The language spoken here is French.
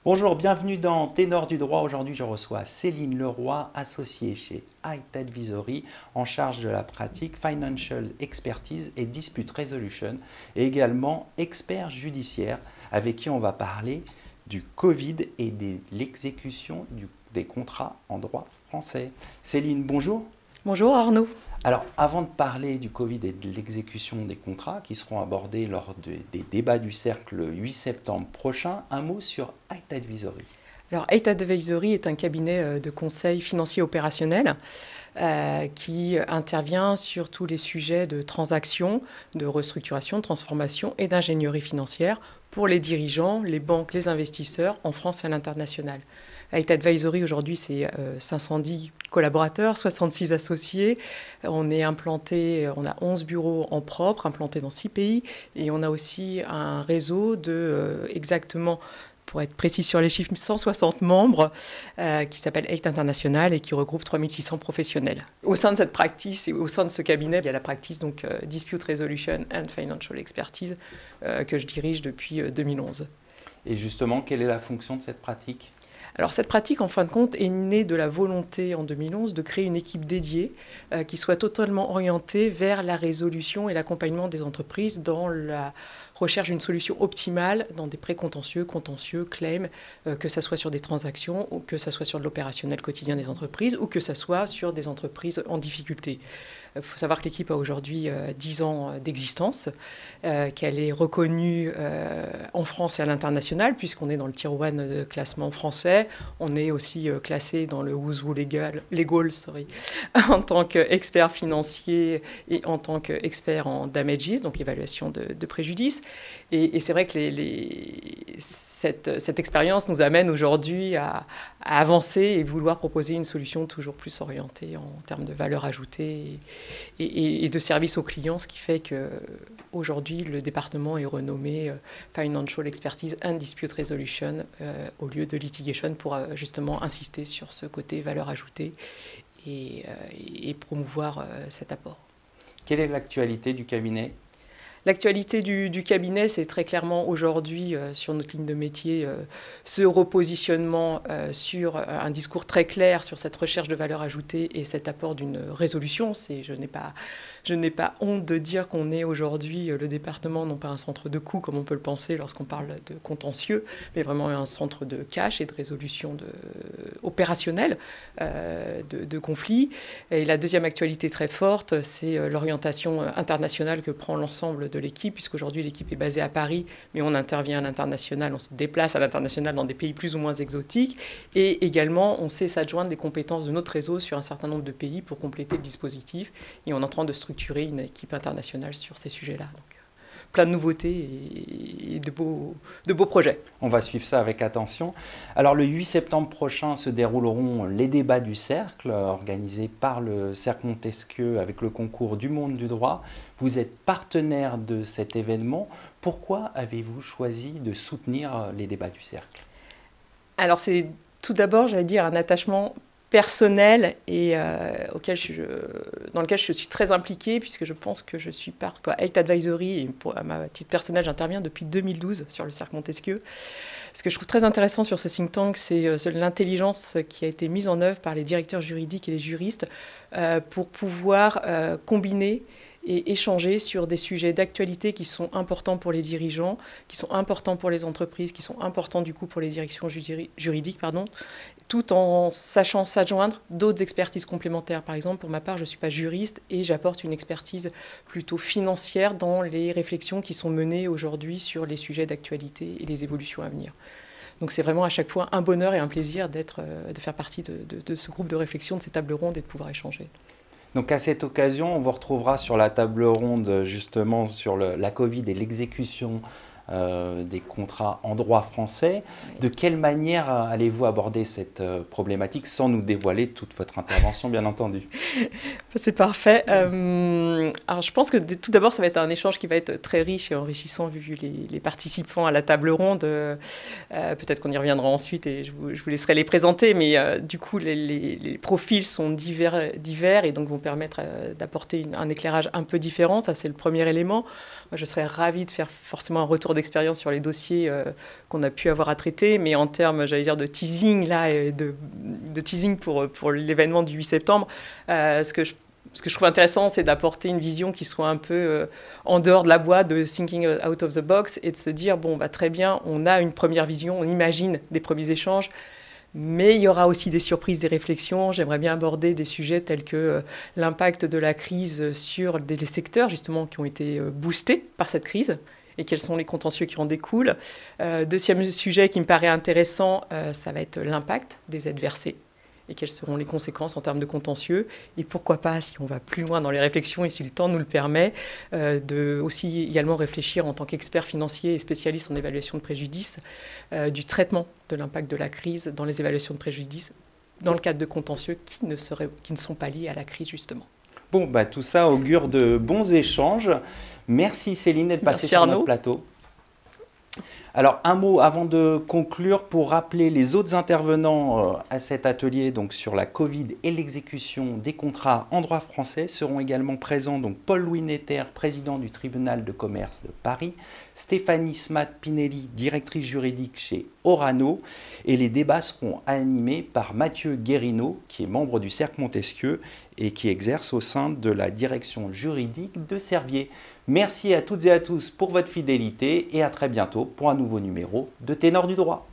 Bonjour, bienvenue dans Ténor du droit. Aujourd'hui, je reçois Céline Leroy, associée chez Height Advisory, en charge de la pratique Financial Expertise et Dispute Resolution, et également expert judiciaire, avec qui on va parler du Covid et de l'exécution des contrats en droit français. Céline, bonjour. Bonjour Arnaud. Alors, avant de parler du Covid et de l'exécution des contrats qui seront abordés lors des débats du cercle le 8 septembre prochain, un mot sur Height Advisory. Alors, Height Advisory est un cabinet de conseil financier opérationnel qui intervient sur tous les sujets de transactions, de restructuration, de transformation et d'ingénierie financière pour les dirigeants, les banques, les investisseurs en France et à l'international. Height Advisory, aujourd'hui, c'est 510 collaborateurs, 66 associés. On est implanté, on a 11 bureaux en propre, implantés dans 6 pays. Et on a aussi un réseau de exactement, pour être précis sur les chiffres, 160 membres qui s'appelle Height International et qui regroupe 3600 professionnels. Au sein de cette practice et au sein de ce cabinet, il y a la practice donc, Dispute Resolution and Financial Expertise que je dirige depuis 2011. Et justement, quelle est la fonction de cette pratique ? Alors cette pratique, en fin de compte, est née de la volonté en 2011 de créer une équipe dédiée qui soit totalement orientée vers la résolution et l'accompagnement des entreprises dans la recherche d'une solution optimale dans des précontentieux, contentieux, claims, que ce soit sur des transactions ou que ce soit sur de l'opérationnel quotidien des entreprises ou que ce soit sur des entreprises en difficulté. Il faut savoir que l'équipe a aujourd'hui 10 ans d'existence, qu'elle est reconnue en France et à l'international, puisqu'on est dans le Tier 1 de classement français. On est aussi classé dans le Who's Who Legal en tant qu'expert financier et en tant qu'expert en damages, donc évaluation de préjudice. Et c'est vrai que cette expérience nous amène aujourd'hui à avancer et vouloir proposer une solution toujours plus orientée en termes de valeur ajoutée et de service aux clients, ce qui fait qu'aujourd'hui, le département est renommé Financial Expertise and Dispute Resolution au lieu de Litigation pour justement insister sur ce côté valeur ajoutée et promouvoir cet apport. Quelle est l'actualité du cabinet ? L'actualité du cabinet, c'est très clairement aujourd'hui, sur notre ligne de métier, ce repositionnement sur un discours très clair sur cette recherche de valeur ajoutée et cet apport d'une résolution. Je n'ai pas honte de dire qu'on est aujourd'hui, le département, non pas un centre de coûts comme on peut le penser lorsqu'on parle de contentieux, mais vraiment un centre de cash et de résolution opérationnelle de conflits. Et la deuxième actualité très forte, c'est l'orientation internationale que prend l'ensemble de l'équipe, puisqu'aujourd'hui l'équipe est basée à Paris, mais on intervient à l'international, on se déplace à l'international dans des pays plus ou moins exotiques, et également on sait s'adjoindre les compétences de notre réseau sur un certain nombre de pays pour compléter le dispositif, et on est en train de structurer une équipe internationale sur ces sujets-là. Donc, plein de nouveautés et de beaux projets. On va suivre ça avec attention. Alors le 8 septembre prochain se dérouleront les débats du cercle organisés par le Cercle Montesquieu avec le concours du monde du droit. Vous êtes partenaire de cet événement. Pourquoi avez-vous choisi de soutenir les débats du cercle ? Alors c'est tout d'abord, j'allais dire, un attachement personnel et dans lequel je suis très impliquée, puisque je pense que je suis part Height Advisory, et à ma titre personnel, j'interviens depuis 2012 sur le Cercle Montesquieu. Ce que je trouve très intéressant sur ce think tank, c'est l'intelligence qui a été mise en œuvre par les directeurs juridiques et les juristes pour pouvoir combiner et échanger sur des sujets d'actualité qui sont importants pour les dirigeants, qui sont importants pour les entreprises, qui sont importants du coup pour les directions juridiques, tout en sachant s'adjoindre d'autres expertises complémentaires. Par exemple, pour ma part, je ne suis pas juriste et j'apporte une expertise plutôt financière dans les réflexions qui sont menées aujourd'hui sur les sujets d'actualité et les évolutions à venir. Donc c'est vraiment à chaque fois un bonheur et un plaisir de faire partie de ce groupe de réflexion, de ces tables rondes et de pouvoir échanger. Donc à cette occasion, on vous retrouvera sur la table ronde justement sur la Covid et l'exécution des contrats en droit français. Oui. De quelle manière allez-vous aborder cette problématique sans nous dévoiler toute votre intervention, bien entendu? C'est parfait. Alors je pense que tout d'abord, ça va être un échange qui va être très riche et enrichissant vu les participants à la table ronde. Peut-être qu'on y reviendra ensuite et je vous laisserai les présenter, mais du coup, les profils sont divers et donc vont permettre d'apporter un éclairage un peu différent. Ça, c'est le premier élément. Moi, je serais ravie de faire forcément un retour d'expérience d'expérience sur les dossiers qu'on a pu avoir à traiter, mais en termes, j'allais dire, de teasing, là, et de teasing pour l'événement du 8 septembre, ce que je trouve intéressant, c'est d'apporter une vision qui soit un peu en dehors de la boîte, de thinking out of the box, et de se dire, bon, bah, très bien, on a une première vision, on imagine des premiers échanges, mais il y aura aussi des surprises, des réflexions. J'aimerais bien aborder des sujets tels que l'impact de la crise sur des secteurs, justement, qui ont été boostés par cette crise, et quels sont les contentieux qui en découlent. Deuxième sujet qui me paraît intéressant, ça va être l'impact des aides versées et quelles seront les conséquences en termes de contentieux. Et pourquoi pas, si on va plus loin dans les réflexions et si le temps nous le permet, de aussi également réfléchir en tant qu'expert financier et spécialiste en évaluation de préjudice, du traitement de l'impact de la crise dans les évaluations de préjudice, dans le cadre de contentieux qui ne sont pas liés à la crise, justement. Bon, bah, tout ça augure de bons échanges. Merci Céline d'être passée sur notre plateau. Alors, un mot avant de conclure pour rappeler les autres intervenants à cet atelier donc sur la Covid et l'exécution des contrats en droit français seront également présents donc Paul-Louis Netter, président du tribunal de commerce de Paris, Stéphanie Smat-Pinelli, directrice juridique chez Orano, et les débats seront animés par Mathieu Guérino, qui est membre du Cercle Montesquieu et qui exerce au sein de la direction juridique de Servier. Merci à toutes et à tous pour votre fidélité et à très bientôt pour un nouveau numéro de Ténor du droit.